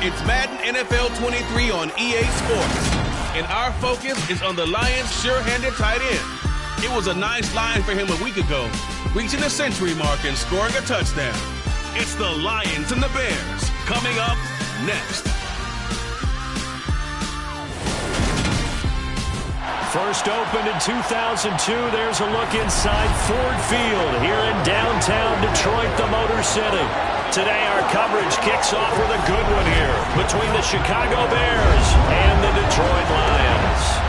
It's Madden NFL 23 on EA Sports, and our focus is on the Lions' sure-handed tight end. It was a nice line for him a week ago, reaching the century mark and scoring a touchdown. It's the Lions and the Bears coming up next. First opened in 2002, there's a look inside Ford Field here in downtown Detroit, the Motor City. Today our coverage kicks off with a good one here between the Chicago Bears and the Detroit Lions.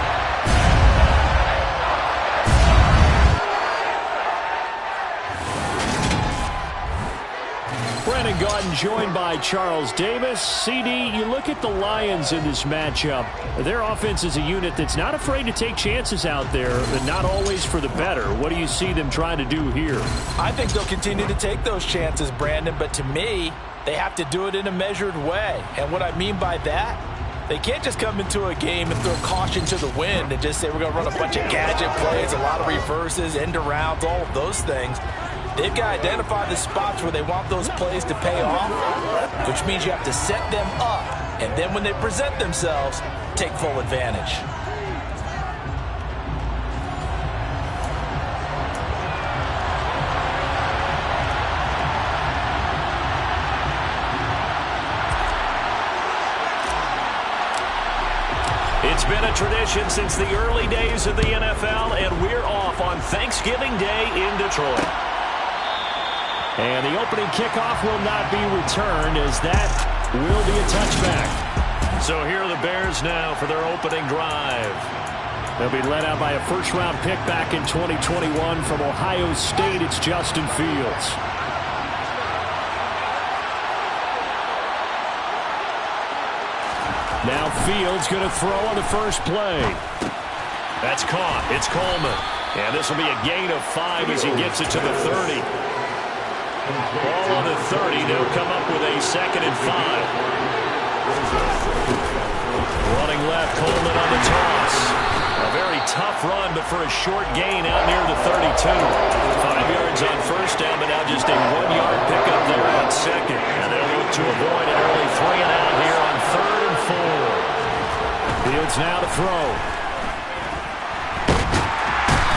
Brandon Gaudin joined by Charles Davis. CD, you look at the Lions in this matchup. Their offense is a unit that's not afraid to take chances out there, but not always for the better. What do you see them trying to do here? I think they'll continue to take those chances, Brandon, but to me, they have to do it in a measured way. And what I mean by that, they can't just come into a game and throw caution to the wind and just say we're going to run a bunch of gadget plays, a lot of reverses, end arounds, all of those things. They've got to identify the spots where they want those plays to pay off, which means you have to set them up, and then when they present themselves, take full advantage. It's been a tradition since the early days of the NFL, and we're off on Thanksgiving Day in Detroit. And the opening kickoff will not be returned, as that will be a touchback. So here are the Bears now for their opening drive. They'll be led out by a first-round pick back in 2021 from Ohio State. It's Justin Fields. Now Fields going to throw on the first play. That's caught. It's Coleman. And this will be a gain of 5 as he gets it to the 30. Ball on the 30. They'll come up with a 2nd and 5. Running left, Coleman on the toss. A very tough run, but for a short gain out near the 32. 5 yards on first down, but now just a 1-yard pickup there on second. And they'll look to avoid an early 3 and out here on 3rd and 4. Fields now to throw.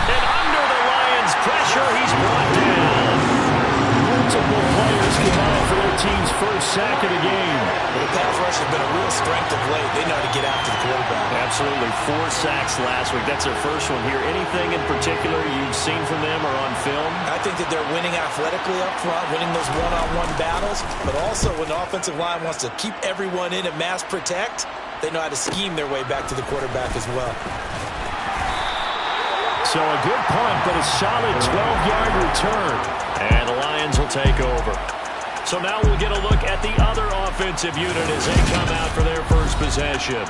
And under the Lions' pressure, he's brought down. Multiple players combined for their team's first sack of the game. Well, the pass rush has been a real strength of late. They know how to get after the quarterback. Absolutely. 4 sacks last week. That's their first one here. Anything in particular you've seen from them or on film? I think that they're winning athletically up front, winning those one-on-one battles, but also when the offensive line wants to keep everyone in and mass protect, they know how to scheme their way back to the quarterback as well. So a good punt, but a solid 12-yard return. And the Lions will take over. So now we'll get a look at the other offensive unit as they come out for their first possession.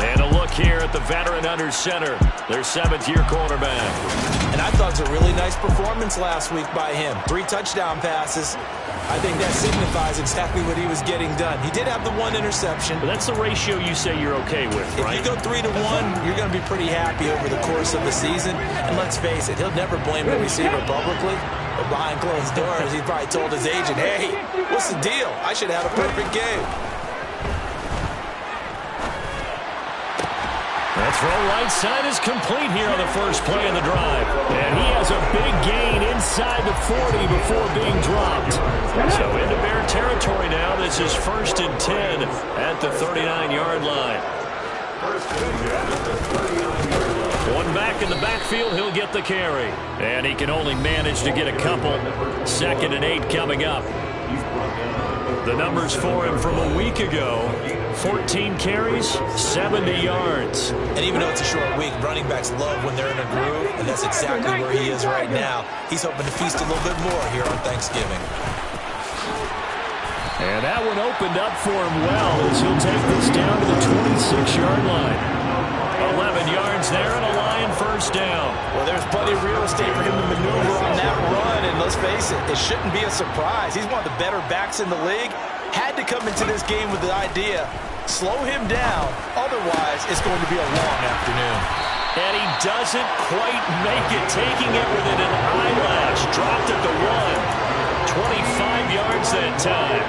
And a look here at the veteran under center, their 7th-year cornerback. And I thought it was a really nice performance last week by him. 3 touchdown passes. I think that signifies exactly what he was getting done. He did have the 1 interception. But that's the ratio you say you're okay with, right? If you go 3 to 1, you're going to be pretty happy over the course of the season. And let's face it, he'll never blame the receiver publicly. But behind closed doors, he probably told his agent, hey, what's the deal? I should have had a perfect game. That throw right side is complete here on the first play of the drive. And he has a big gain inside the 40 before being dropped. So into Bear territory now. This is 1st and 10 at the 39-yard line. One back in the backfield, he'll get the carry. And he can only manage to get a couple. 2nd and 8 coming up. The numbers for him from a week ago, 14 carries, 70 yards. And even though it's a short week, running backs love when they're in a groove, and that's exactly where he is right now. He's hoping to feast a little bit more here on Thanksgiving. And that one opened up for him well as he'll take this down to the 26-yard line. 11 yards there and a Lion first down. Well, there's plenty of real estate for him to maneuver on that run, and let's face it, it shouldn't be a surprise. He's one of the better backs in the league. Had to come into this game with the idea, slow him down, otherwise it's going to be a long afternoon. And he doesn't quite make it, taking it within an eyelash. Dropped at the 1. 25 yards that time.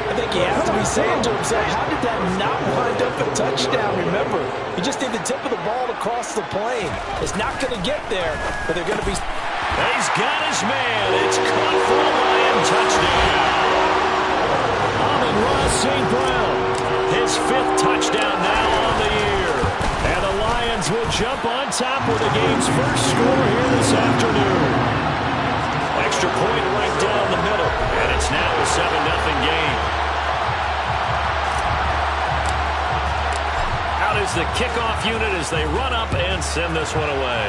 I think think he has to be saying to himself, how did that not wind up a touchdown? Remember, you just need the tip of the ball to cross the plane. It's not going to get there, but they're going to be... He's got his man. It's caught for a Lion touchdown. Amon-Ra St. Brown, his 5th touchdown now on the year. And the Lions will jump on top with the game's first score here this afternoon. Extra point right down the middle, and it's now a 7-0 game. Out is the kickoff unit as they run up and send this one away.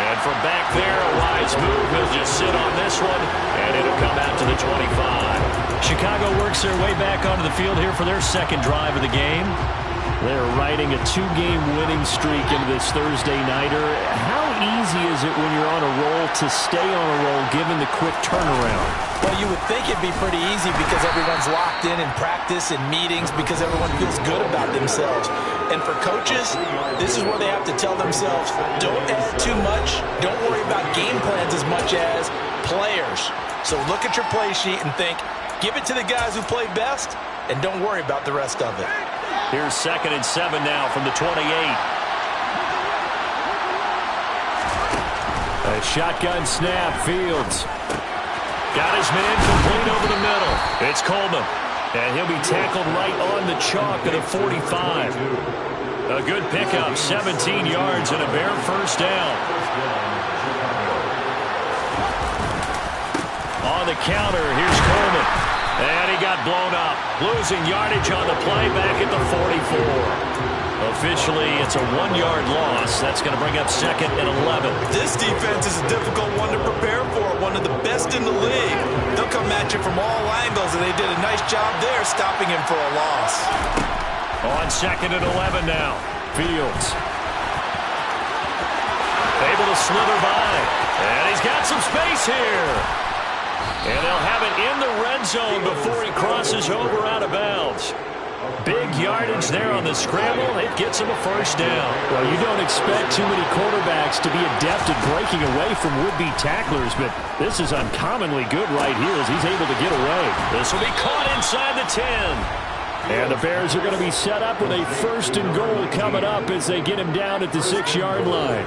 And from back there, a wise move. He'll just sit on this one, and it'll come out to the 25. Chicago works their way back onto the field here for their second drive of the game. They're riding a 2-game winning streak into this Thursday nighter. How easy is it when you're on a roll to stay on a roll given the quick turnaround? Well, you would think it'd be pretty easy because everyone's locked in practice and meetings because everyone feels good about themselves. And for coaches, this is where they have to tell themselves, don't add too much, don't worry about game plans as much as players. So look at your play sheet and think, give it to the guys who play best, and don't worry about the rest of it. Here's 2nd and 7 now from the 28. A shotgun snap, Fields. Got his man complete over the middle. It's Coleman. And he'll be tackled right on the chalk of the 45. A good pickup, 17 yards and a bare first down. On the counter, here's Coleman. And he got blown up. Losing yardage on the play back at the 44. Officially, it's a 1-yard loss. That's going to bring up 2nd and 11. This defense is a difficult one to prepare for. One of the best in the league. They'll come at you from all angles, and they did a nice job there stopping him for a loss. On 2nd and 11 now. Fields. Able to slither by. And he's got some space here. And they'll have it in the red zone before he crosses over out of bounds. Big yardage there on the scramble. It gets him a first down. Well, you don't expect too many quarterbacks to be adept at breaking away from would-be tacklers, but this is uncommonly good right here as he's able to get away. This will be caught inside the 10. And the Bears are going to be set up with a 1st and goal coming up as they get him down at the 6-yard line.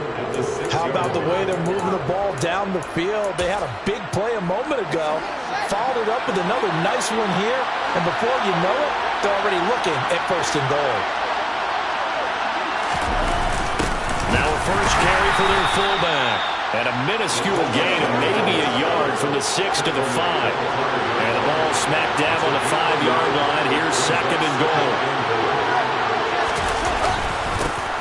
How about the way they're moving the ball down the field? They had a big play a moment ago, followed it up with another nice one here, and before you know it, they're already looking at 1st and goal. Now a first carry for their fullback. And a minuscule gain of maybe a yard from the 6 to the 5. And the ball smack dab on the 5-yard line. Here's 2nd and goal.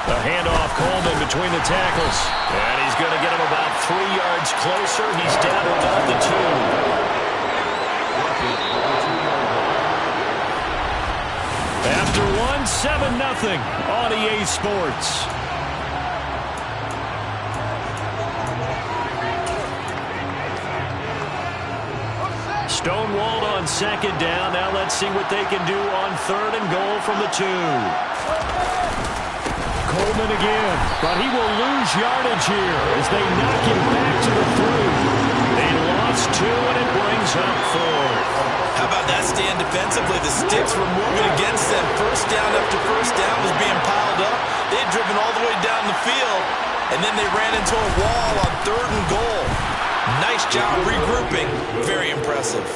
The handoff, Coleman between the tackles. And he's going to get him about 3 yards closer. He's down about the 2. After 1, 7-0 on EA Sports. Stonewalled on 2nd down. Now let's see what they can do on 3rd and goal from the 2. Coleman again, but he will lose yardage here as they knock him back to the 3. They lost 2, and it brings up 4. How about that stand defensively? The sticks were moving against them. First down after first down was being piled up. They had driven all the way down the field, and then they ran into a wall on 3rd and goal. Nice job regrouping. Very impressive.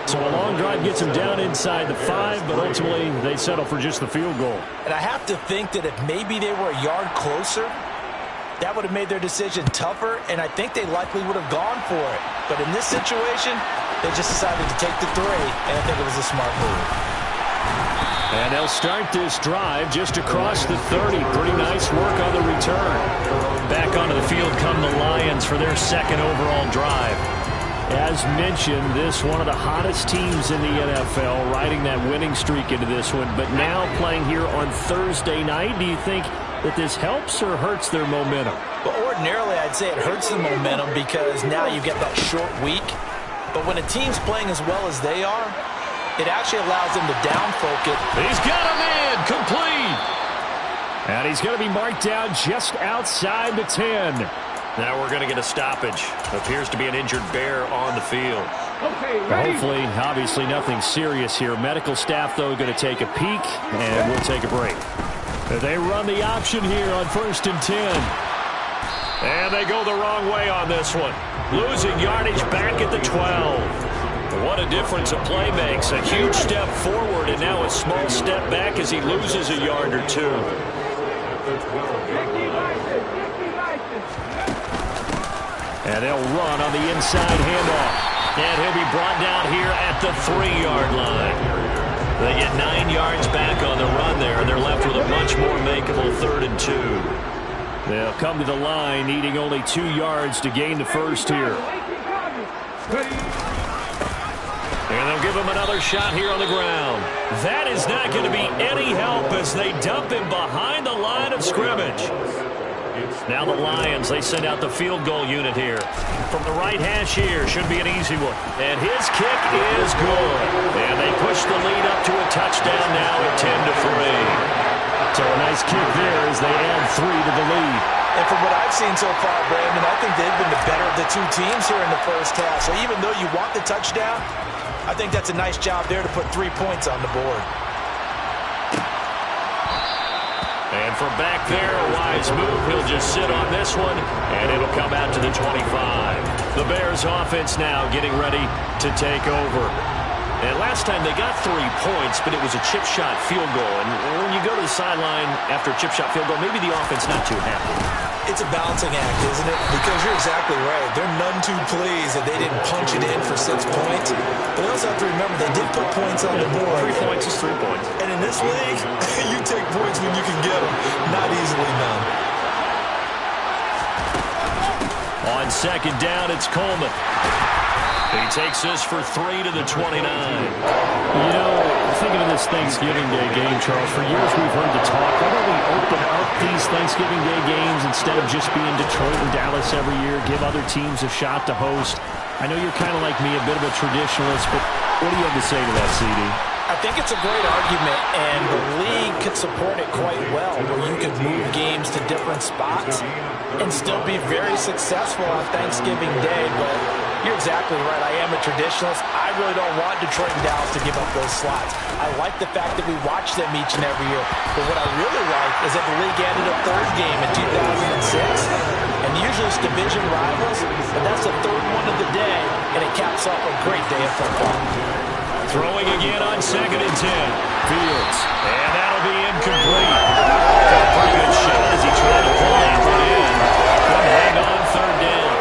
So a long drive gets them down inside the 5, but ultimately they settle for just the field goal. And I have to think that if maybe they were a yard closer, that would have made their decision tougher, and I think they likely would have gone for it. But in this situation, they just decided to take the 3, and I think it was a smart move. And they'll start this drive just across the 30. Pretty nice work on the return. Back onto the field come the Lions for their 2nd overall drive. As mentioned, this one of the hottest teams in the NFL, riding that winning streak into this one, but now playing here on Thursday night. Do you think that this helps or hurts their momentum? Well, ordinarily, I'd say it hurts the momentum because now you get that short week. But when a team's playing as well as they are, it actually allows them to down-focus. He's got a man complete. And he's going to be marked down just outside the 10. Now we're going to get a stoppage. Appears to be an injured Bear on the field. Hopefully, obviously nothing serious here. Medical staff, though, going to take a peek, and we'll take a break. They run the option here on 1st and 10. And they go the wrong way on this one. Losing yardage back at the 12. What a difference a play makes. A huge step forward and now a small step back as he loses a yard or two. And they'll run on the inside handoff. And he'll be brought down here at the 3-yard line. They get 9 yards back on the run there, and they're left with a much more makeable 3rd and 2. They'll come to the line, needing only 2 yards to gain the first here. And they'll give him another shot here on the ground. That is not going to be any help as they dump him behind the line of scrimmage. Now the Lions, they send out the field goal unit here. From the right hash here, should be an easy one. And his kick is good. And they push the lead up to a touchdown now at 10-3. So a nice kick there as they add 3 to the lead. And from what I've seen so far, Brandon, I think they've been the better of the two teams here in the first half. So even though you want the touchdown, I think that's a nice job there to put 3 points on the board. And from back there, a wise move. He'll just sit on this one, and it'll come out to the 25. The Bears offense now getting ready to take over. And last time they got 3 points, but it was a chip shot field goal. And when you go to the sideline after a chip shot field goal, maybe the offense not too happy. It's a balancing act, isn't it? Because you're exactly right. They're none too pleased that they didn't punch it in for 6 points. But they also have to remember they did put points on the board. 3 points is 3 points. And in this league, you take points when you can get them. Not easily done. On 2nd down, it's Coleman. He takes this for 3 to the 29. You know, thinking of this Thanksgiving Day game, Charles, for years we've heard the talk, why don't we open up these Thanksgiving Day games instead of just being Detroit and Dallas every year, give other teams a shot to host? I know you're kind of like me, a bit of a traditionalist, but what do you have to say to that, CD? I think it's a great argument, and the league could support it quite well, where you could move games to different spots and still be very successful on Thanksgiving Day, but you're exactly right. I am a traditionalist. I really don't want Detroit and Dallas to give up those slots. I like the fact that we watch them each and every year. But what I really like is that the league added a 3rd game in 2006. And usually it's division rivals, but that's the 3rd one of the day, and it caps off a great day of football. Throwing again on 2nd and 10. Fields. And that'll be incomplete. Got a pretty good shot as he tried to pull that one in. Couldn't hang on 3rd down.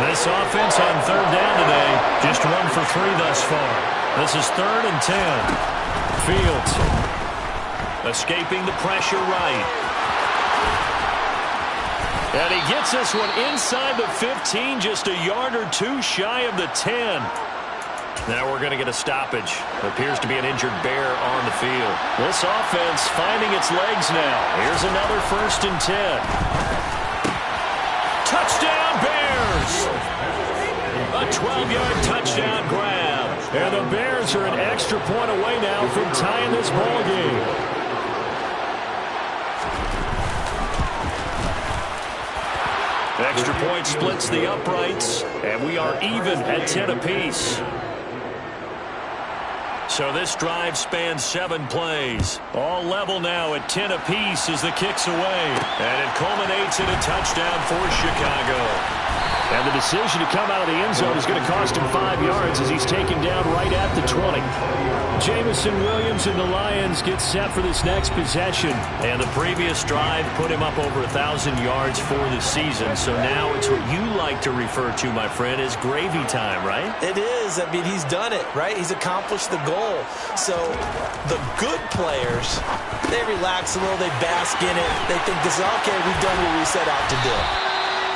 This offense on 3rd down today, just 1 for 3 thus far. This is 3rd and 10. Fields escaping the pressure right. And he gets this one inside the 15, just a yard or 2 shy of the 10. Now we're going to get a stoppage. Appears to be an injured Bear on the field. This offense finding its legs now. Here's another 1st and 10. Touchdown Bears! A 12-yard touchdown grab. And the Bears are an extra point away now from tying this ball game. Extra point splits the uprights, and we are even at 10 apiece. So this drive spans 7 plays. All level now at 10 apiece as the kick's away. And it culminates in a touchdown for Chicago. And the decision to come out of the end zone is going to cost him 5 yards as he's taken down right at the 20. Jamison Williams and the Lions get set for this next possession. And the previous drive put him up over 1,000 yards for the season. So now it's what you like to refer to, my friend, as gravy time, right? It is. I mean, he's done it, right? He's accomplished the goal. So the good players, they relax a little, they bask in it. They think this is okay, we've done what we set out to do.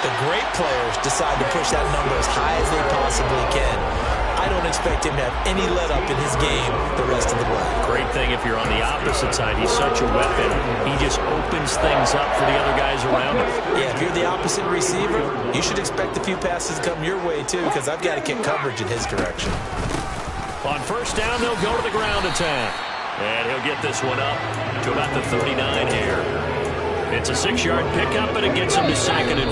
The great players decide to push that number as high as they possibly can. I don't expect him to have any let-up in his game the rest of the way. Great thing if you're on the opposite side. He's such a weapon. He just opens things up for the other guys around him. Yeah, if you're the opposite receiver, you should expect a few passes to come your way, too, because I've got to kick coverage in his direction. On 1st down, they'll go to the ground attack. And he'll get this one up to about the 39 here. It's a 6-yard pickup, and it gets him to 2nd and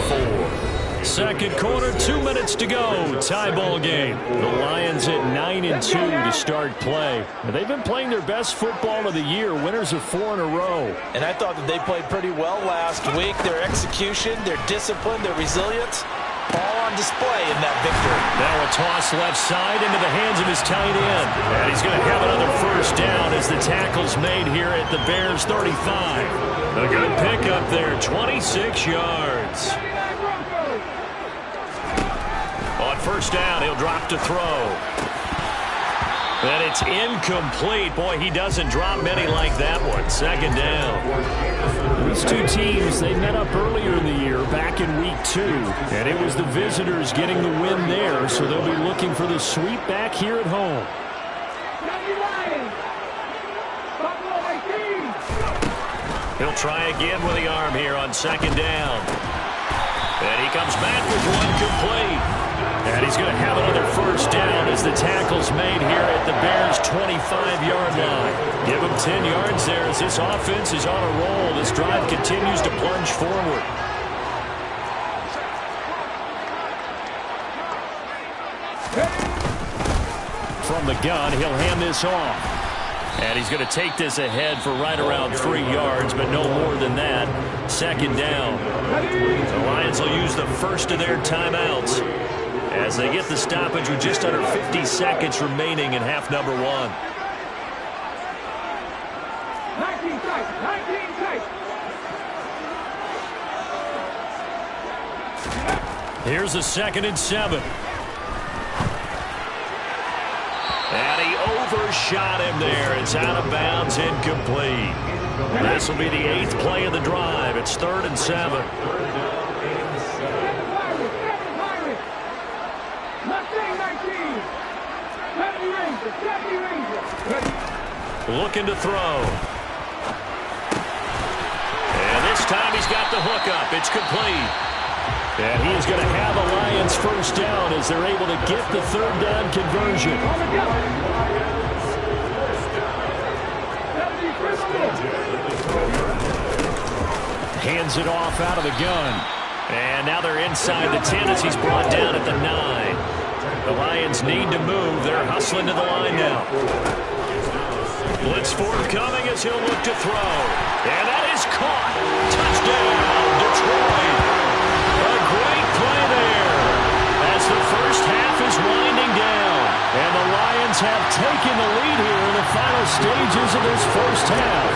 4. Second quarter, 2 minutes to go. Tie ball game. The Lions at 9-2 to start play. They've been playing their best football of the year. Winners of 4 in a row. And I thought that they played pretty well last week. Their execution, their discipline, their resilience, all on display in that victory. Now a toss left side into the hands of his tight end. And he's going to have another first down as the tackle's made here at the Bears 35. A good pickup there, 26 yards. On first down, he'll drop to throw. And it's incomplete. Boy, he doesn't drop many like that one. Second down. These two teams, they met up earlier in the year, back in week 2. And it was the visitors getting the win there, so they'll be looking for the sweep back here at home. He'll try again with the arm here on second down. And he comes back with one complete. And he's going to have another first down as the tackle's made here at the Bears' 25-yard line. Give him 10 yards there as this offense is on a roll. This drive continues to plunge forward. From the gun, he'll hand this off. And he's going to take this ahead for right around 3 yards, but no more than that. Second down. The Lions will use the first of their timeouts as they get the stoppage with just under 50 seconds remaining in half number 1. 19 seconds. Here's a 2nd and 7. And he overshot him there. It's out of bounds, incomplete. This will be the 8th play of the drive. It's 3rd and 7. Looking to throw. And this time he's got the hookup. It's complete. And he is going to have a Lions first down as they're able to get the 3rd down conversion. Hands it off out of the gun. And now they're inside the 10 as he's brought down at the 9. The Lions need to move. They're hustling to the line now. Blitz forthcoming as he'll look to throw. And that is caught. Touchdown, Detroit. A great play there as the first half is winding down. And the Lions have taken the lead here in the final stages of this first half.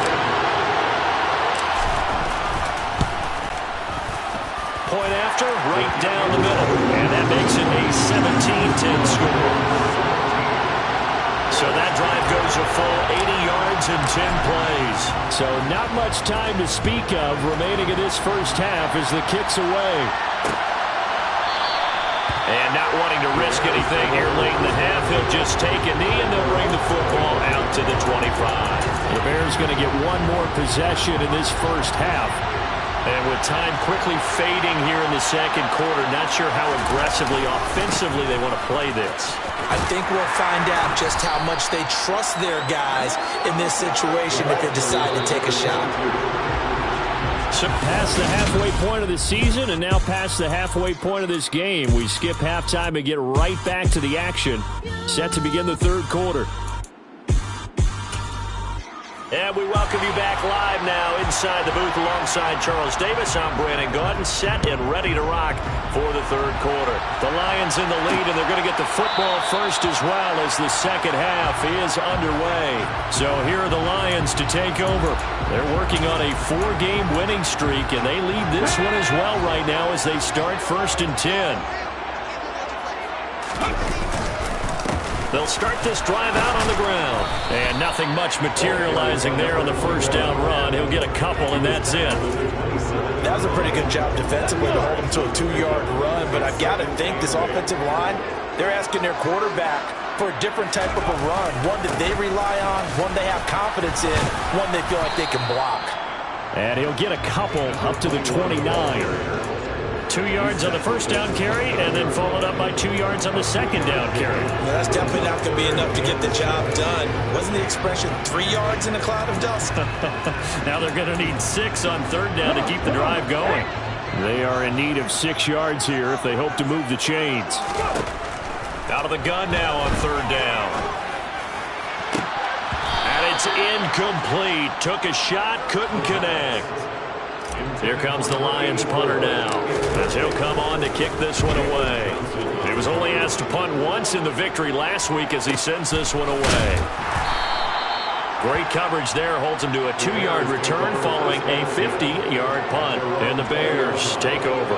Point after, right down the middle. And that makes it a 17-10 score. So that drive goes a full 80 yards and 10 plays. So not much time to speak of remaining in this first half as the kick's away. And not wanting to risk anything here late in the half, he'll just take a knee and they'll bring the football out to the 25. The Bears going to get one more possession in this first half. And with time quickly fading here in the second quarter, not sure how aggressively, offensively they want to play this. I think we'll find out just how much they trust their guys in this situation if they decide to take a shot. So past the halfway point of the season and now past the halfway point of this game. We skip halftime and get right back to the action. Set to begin the third quarter. And we welcome you back live now inside the booth alongside Charles Davis. I'm Brandon Gaudin, set and ready to rock for the third quarter. The Lions in the lead, and they're going to get the football first as well as the second half is underway. So here are the Lions to take over. They're working on a 4-game winning streak, and they lead this one as well right now as they start 1st and 10. They'll start this drive out on the ground. And nothing much materializing there on the first down run. He'll get a couple, and that's it. That was a pretty good job defensively to hold him to a 2-yard run. But I've got to think this offensive line, they're asking their quarterback for a different type of a run. One that they rely on, one they have confidence in, one they feel like they can block. And he'll get a couple up to the 29. 2 yards on the first down carry, and then followed up by 2 yards on the second down carry. Well, that's definitely not going to be enough to get the job done. Wasn't the expression 3 yards in a cloud of dust? Now they're going to need 6 on third down to keep the drive going. They are in need of 6 yards here if they hope to move the chains. Out of the gun now on third down. And it's incomplete. Took a shot, couldn't connect. Here comes the Lions punter now, as he'll come on to kick this one away. He was only asked to punt once in the victory last week as he sends this one away. Great coverage there, holds him to a 2-yard return following a 50-yard punt. And the Bears take over.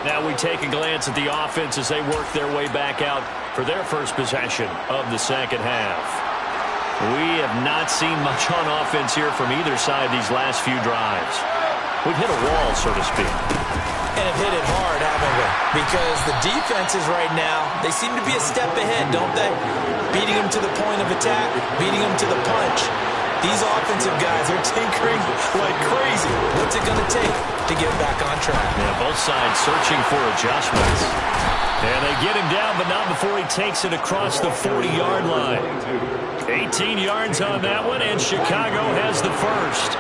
Now we take a glance at the offense as they work their way back out for their first possession of the second half. We have not seen much on offense here from either side these last few drives. We've hit a wall, so to speak. And have hit it hard, haven't we? Because the defenses right now, they seem to be a step ahead, don't they? Beating them to the point of attack, beating them to the punch. These offensive guys are tinkering like crazy. What's it going to take to get back on track? Yeah, both sides searching for adjustments. And they get him down, but not before he takes it across the 40-yard line. 18 yards on that one, and Chicago has the first.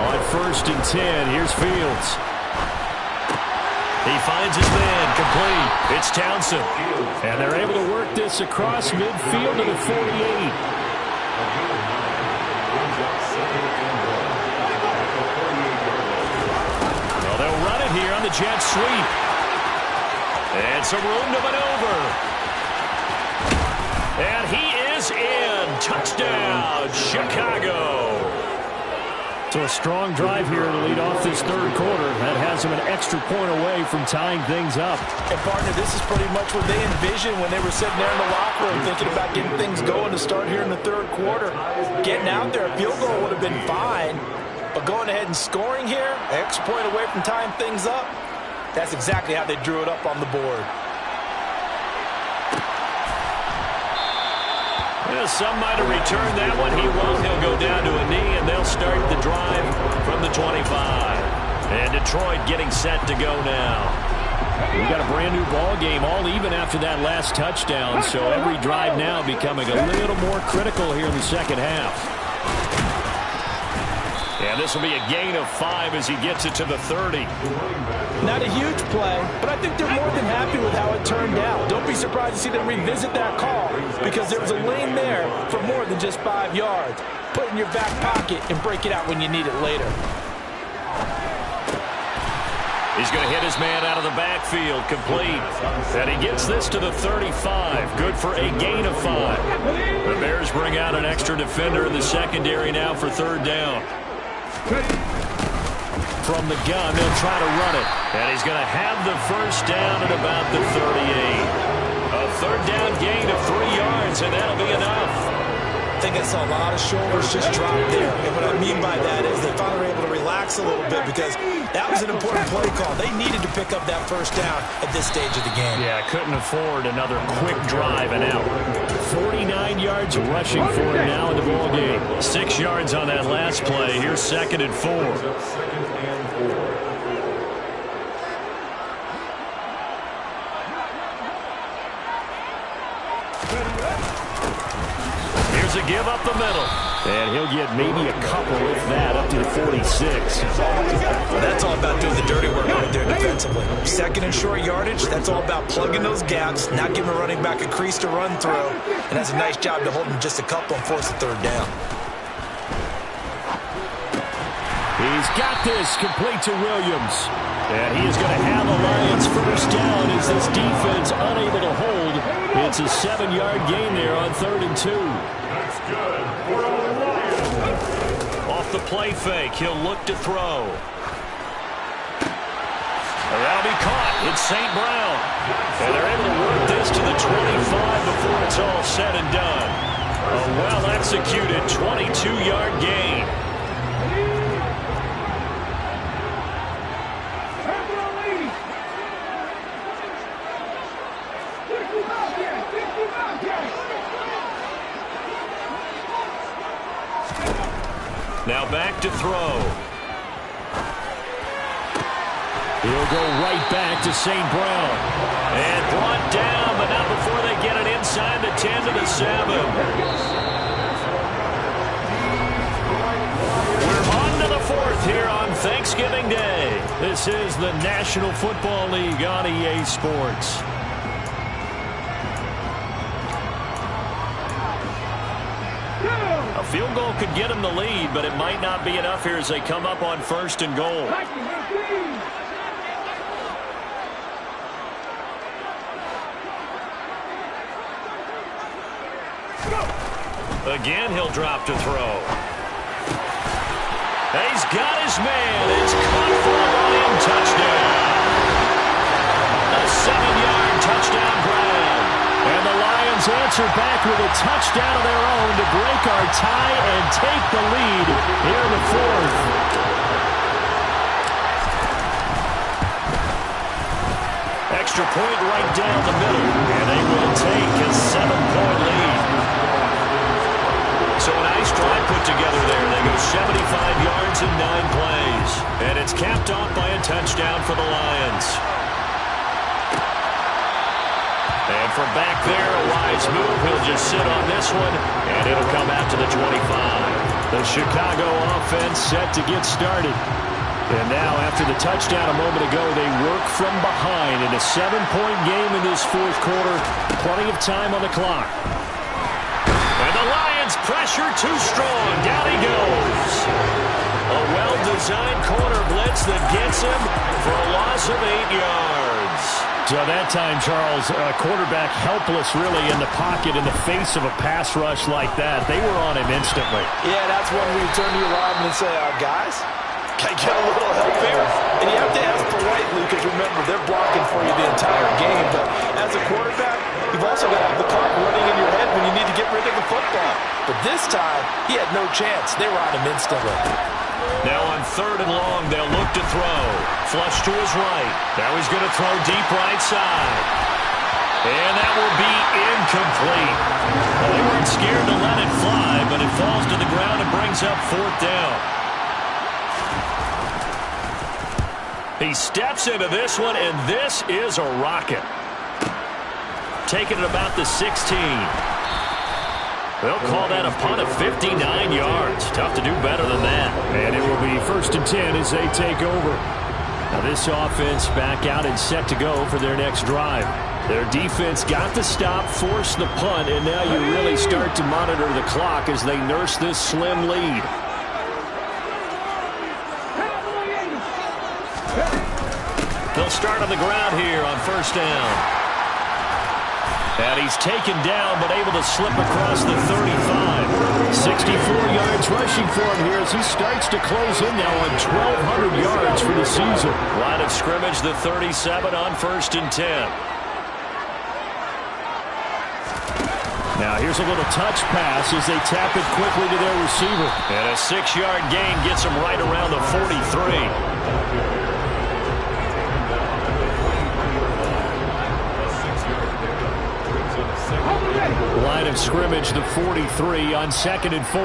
On 1st and 10, here's Fields. He finds his man, complete. It's Townsend. And they're able to work this across midfield to the 48. Well, they'll run it here on the jet sweep. And some room to maneuver. And he is in. Touchdown, Chicago. So a strong drive here to lead off this third quarter. That has them an extra point away from tying things up. And, partner, this is pretty much what they envisioned when they were sitting there in the locker room thinking about getting things going to start here in the third quarter. Getting out there, a field goal would have been fine. But going ahead and scoring here, an extra point away from tying things up, that's exactly how they drew it up on the board. Well, some might have returned that one. He won't. He'll go down to a knee, and they'll start the drive from the 25. And Detroit getting set to go now. We've got a brand-new ball game, all even after that last touchdown. So every drive now becoming a little more critical here in the second half. And this will be a gain of 5 as he gets it to the 30. Not a huge play, but I think they're more than happy with how it turned out. Don't be surprised to see them revisit that call because there was a lane there for more than just 5 yards. Put it in your back pocket and break it out when you need it later. He's going to hit his man out of the backfield, complete. And he gets this to the 35. Good for a gain of 5. The Bears bring out an extra defender in the secondary now for third down. From the gun, they'll try to run it. And he's going to have the first down at about the 38. A third down gain of 3 yards, and that'll be enough. I think I saw a lot of shoulders just drop there. And what I mean by that is they finally were able to relax a little bit because that was an important play call. They needed to pick up that first down at this stage of the game. Yeah, couldn't afford another quick drive and out. 49 yards rushing for him now in the ball game. 6 yards on that last play. Here's 2nd and 4. Here's a give up the middle. And he'll get maybe a couple, if that, up to the 46. That's all about doing the dirty work right there defensively. 2nd and short yardage, that's all about plugging those gaps, not giving a running back a crease to run through, and that's a nice job to hold him just a couple and force the third down. He's got this complete to Williams. And he is going to have a Lions first down as this defense unable to hold. It's a 7-yard gain there on 3rd and 2. That's good. Off the play fake, he'll look to throw. That'll be caught. It's St. Brown. And they're able to work this to the 25 before it's all said and done. A well-executed 22-yard gain. Now back to throw. He'll go right back to St. Brown. And brought down, but not before they get it inside the 10 to the 7. We're on to the 4th here on Thanksgiving Day. This is the National Football League on EA Sports. A field goal could get them the lead, but it might not be enough here as they come up on 1st and goal. Again, he'll drop to throw. He's got his man. It's caught for a Lion touchdown. A 7-yard touchdown grab. And the Lions answer back with a touchdown of their own to break our tie and take the lead here in the 4th. Extra point right down the middle. And they will take a 7-point lead. So a nice drive put together there. They go 75 yards in 9 plays. And it's capped off by a touchdown for the Lions. And from back there, a wise move. He'll just sit on this one, and it'll come out to the 25. The Chicago offense set to get started. And now, after the touchdown a moment ago, they work from behind in a 7-point game in this 4th quarter. Plenty of time on the clock. And the Lions pressure too strong. Down he goes. A well-designed corner blitz that gets him for a loss of 8 yards. So that time, Charles, quarterback helpless really in the pocket in the face of a pass rush like that. They were on him instantly. Yeah, that's when we turn to your lineman and say, guys, can I get a little help here? And you have to ask politely because remember, they're blocking for you the entire game. But as a quarterback, you've also got to have the clock running in your head when you need to get rid of the football. But this time, he had no chance. They were on him instantly. Now on 3rd and long, they'll look to throw. Flush to his right. Now he's going to throw deep right side. And that will be incomplete. Well, they weren't scared to let it fly, but it falls to the ground and brings up 4th down. He steps into this one, and this is a rocket. Taking it about the 16. They'll call that a punt of 59 yards. Tough to do better than that. And it will be 1st and 10 as they take over. Now this offense back out and set to go for their next drive. Their defense got the stop, forced the punt, and now you really start to monitor the clock as they nurse this slim lead. They'll start on the ground here on 1st down. And he's taken down, but able to slip across the 35. 64 yards rushing for him here as he starts to close in now on 1,200 yards for the season. Line of scrimmage, the 37 on 1st and 10. Now here's a little touch pass as they tap it quickly to their receiver. And a 6-yard gain gets him right around the 43. Line of scrimmage, the 43 on 2nd and 4.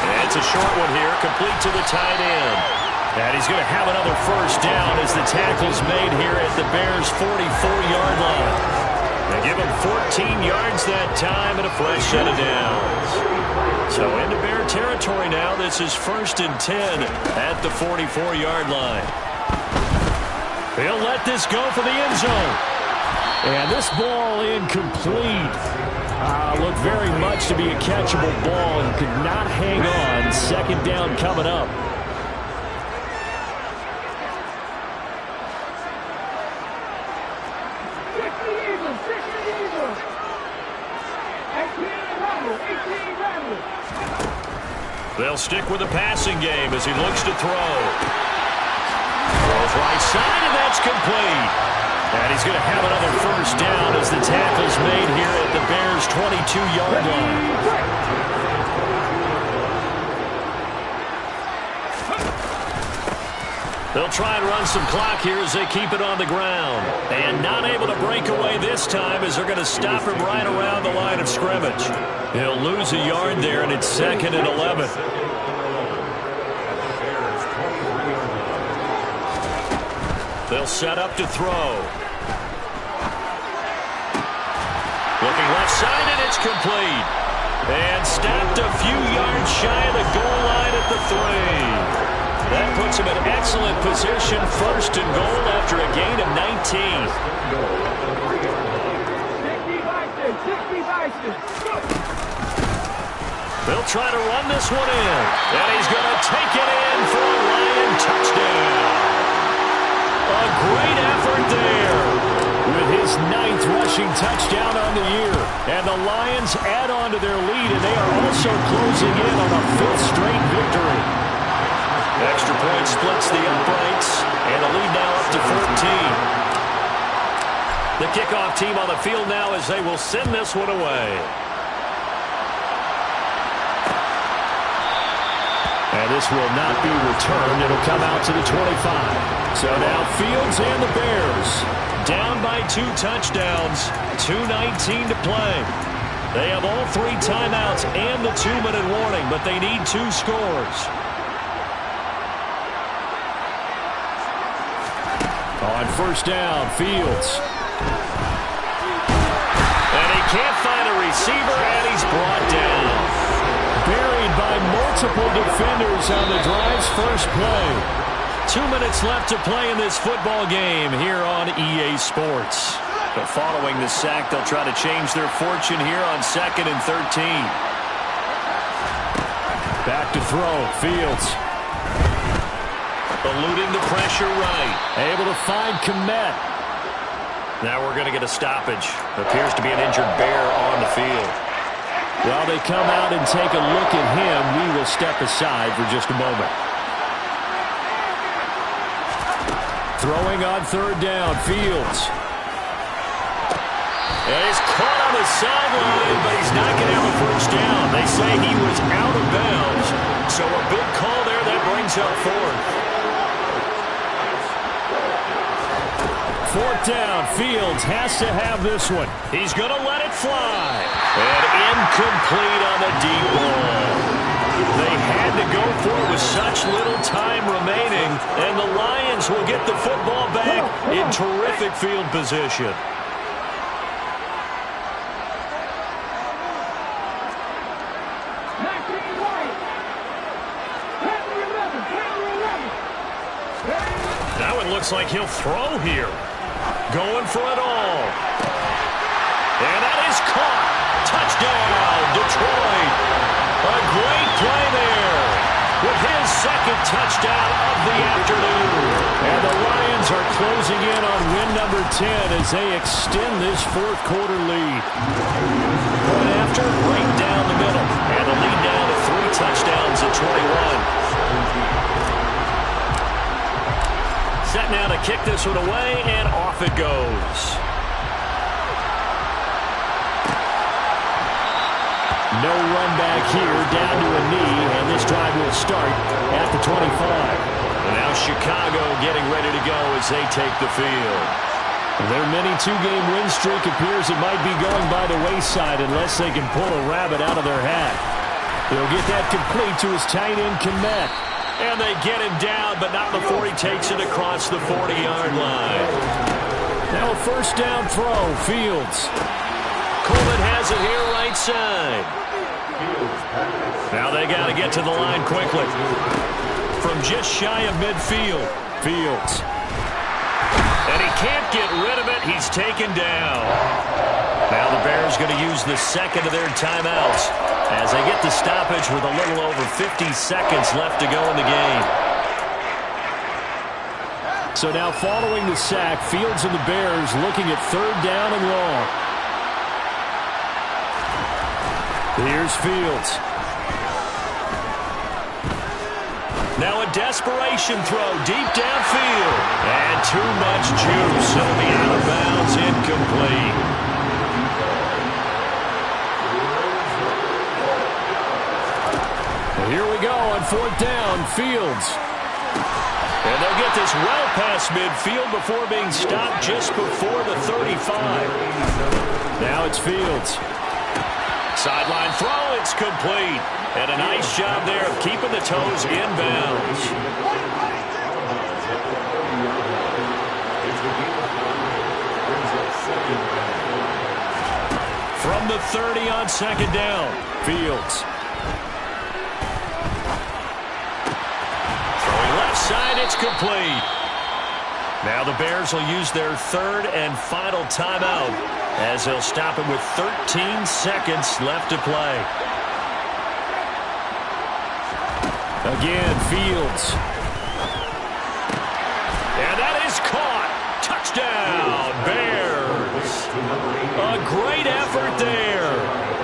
And it's a short one here, complete to the tight end. And he's going to have another 1st down as the tackle's made here at the Bears' 44-yard line. They give him 14 yards that time and a fresh set of downs. So into Bear territory now. This is 1st and 10 at the 44-yard line. He'll let this go for the end zone. And this ball incomplete. Looked very much to be a catchable ball and could not hang on. 2nd down coming up. They'll stick with the passing game as he looks to throw. Throws right side, and that's complete. And he's going to have another 1st down as the tackle's made here at the Bears' 22-yard line. They'll try and run some clock here as they keep it on the ground. And not able to break away this time as they're going to stop him right around the line of scrimmage. He'll lose a yard there, and it's 2nd and 11. They'll set up to throw. Looking left side, and it's complete. And stopped a few yards shy of the goal line at the 3. That puts him in excellent position, 1st and goal after a gain of 19. They'll try to run this one in, and he's going to take it in for a Lion touchdown. A great effort there with his 9th rushing touchdown on the year. And the Lions add on to their lead, and they are also closing in on a 5th straight victory. Extra point splits the uprights, and the lead now up to 14. The kickoff team on the field now as they will send this one away. And this will not be returned. It'll come out to the 25. So now Fields and the Bears down by 2 touchdowns, 2:19 to play. They have all 3 timeouts and the 2-minute warning, but they need 2 scores. On 1st down, Fields. And he can't find a receiver, and he's brought down. Buried by multiple defenders on the drive's first play. 2 minutes left to play in this football game here on EA Sports. But following the sack, they'll try to change their fortune here on 2nd and 13. Back to throw, Fields. Eluding the pressure right. Able to find Kmet. Now we're going to get a stoppage. Appears to be an injured Bear on the field. While they come out and take a look at him, we will step aside for just a moment. Throwing on 3rd down, Fields. And he's caught on the sideline, but he's not going to have a 1st down. They say he was out of bounds. So a big call there that brings up 4th. 4th down, Fields has to have this one. He's going to let it fly. And incomplete on the deep ball. They had to go for it with such little time remaining, and the Lions will get the football back in terrific field position. Now it looks like he'll throw here. Going for it all. And that is caught. Touchdown, Detroit. A great play there with his 2nd touchdown of the afternoon. And the Lions are closing in on win number 10 as they extend this 4th quarter lead. Point after, right down the middle. And the lead down to 3 touchdowns at 21. Set now to kick this one away, and off it goes. No run back here, down to a knee, and this drive will start at the 25. And now Chicago getting ready to go as they take the field. Their mini 2-game win streak appears it might be going by the wayside unless they can pull a rabbit out of their hat. They'll get that complete to his tight end, Kmet. And they get him down, but not before he takes it across the 40-yard line. Now a 1st down throw, Fields. Coleman has it here right side. Now they got to get to the line quickly. From just shy of midfield, Fields. And he can't get rid of it. He's taken down. Now the Bears going to use the 2nd of their timeouts as they get the stoppage with a little over 50 seconds left to go in the game. So now following the sack, Fields and the Bears looking at 3rd down and long. Here's Fields. Now a desperation throw deep downfield. And too much juice. It'll be out of bounds, incomplete. Here we go on 4th down, Fields. And they'll get this well past midfield before being stopped just before the 35. Now it's Fields. Sideline throw, it's complete. And a nice job there of keeping the toes in bounds. From the 30 on second down, Fields. Throwing left side, it's complete. Now the Bears will use their third and final timeout as they'll stop it with 13 seconds left to play. Again, Fields. And that is caught. Touchdown, Bears. A great effort there.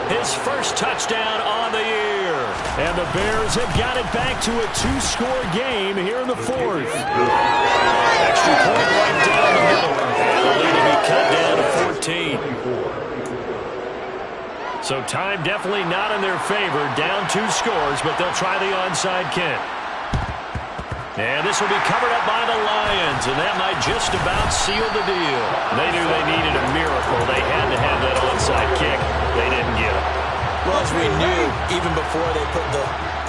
His first touchdown on the year. And the Bears have got it back to a two-score game here in the fourth. Extra point right down the middle. And the lead will be cut down to 14. So time definitely not in their favor. Down 2 scores, but they'll try the onside kick. And this will be covered up by the Lions, and that might just about seal the deal. They knew they needed a miracle. They had to have that onside kick. They didn't get it. Well, as we knew, even before they put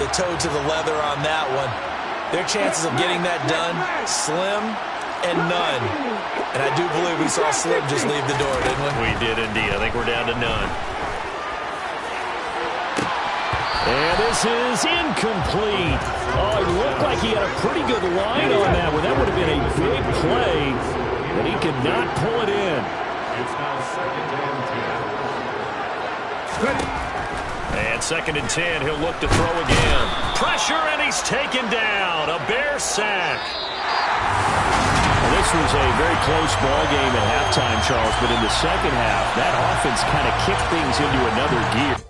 the toe to the leather on that one, their chances of getting that done, slim and none. And I do believe we saw Slim just leave the door, didn't we? We did indeed. I think we're down to none. And this is incomplete. Oh, it looked like he had a pretty good line on that one. That would have been a big play, but he could not pull it in. It's now second and 10. And second and 10, he'll look to throw again. Pressure, and he's taken down. A Bear sack. Well, this was a very close ball game at halftime, Charles, but in the second half, that offense kind of kicked things into another gear.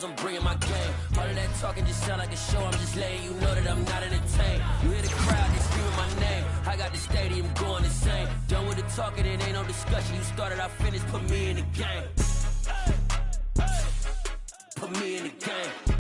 I'm bringing my game. All of that talking just sound like a show. I'm just letting you know that I'm not entertained. You hear the crowd, they screaming my name. I got the stadium going insane. Done with the talking, it ain't no discussion. You started, I finished, put me in the game. Put me in the game.